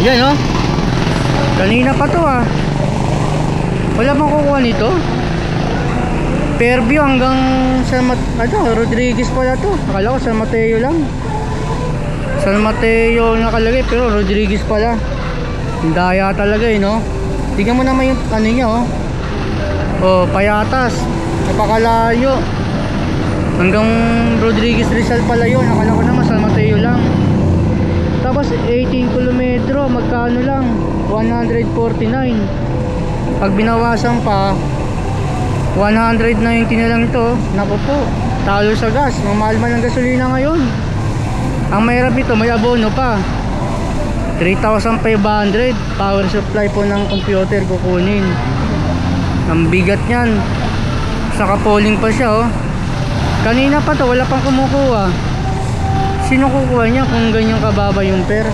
Yan oh. Kanina pa to ah. Wala bang kukuha nito? Fairview hanggang Rodriguez pala to. Akala ko San Mateo lang. San Mateo nakalagay pero Rodriguez pala. Daya talaga eh no. Tingnan mo naman yung ano niya oh. Oh, Payatas. Napakalayo. Hanggang Rodriguez Rizal pala yun. Akala ko naman San Mateo lang. Tapos 18 kilometro, magkano lang? 149. Pag binawasan pa 190 na lang ito. Naku po, talo sa gas. Mamahal man ang gasolina ngayon. Ang mahirap nito, may abono pa. 3,500 power supply po ng computer kukunin. Ang bigat niyan. Saka polling pa siya oh. Kanina pa to, wala pang kumukuha. Sino kukuha niya kung ganyan kababa yung pair?